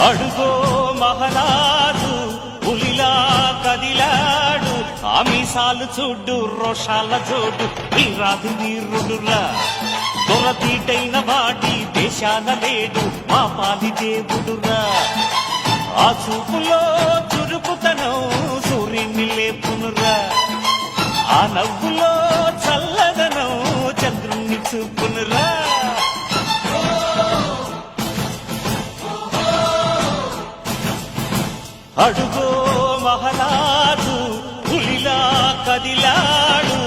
అడుగో మహారాజు పులిలా కదిలాడు, ఆమీసాలు చూడు రోషాల జోడు, ఈ రాజు వీరుడురా. దొరతీటైన వాడి దేశాన లేడు, మా పాలి దేవుడురా. ఆ చూపులో చురుకుతనం సూర్యుని లేపునురా, ఆ నవ్వులో చల్లదనం చంద్రుణ్ణి చూపునురా. అడుగో మహారాజు పులిలా కదిలాడు.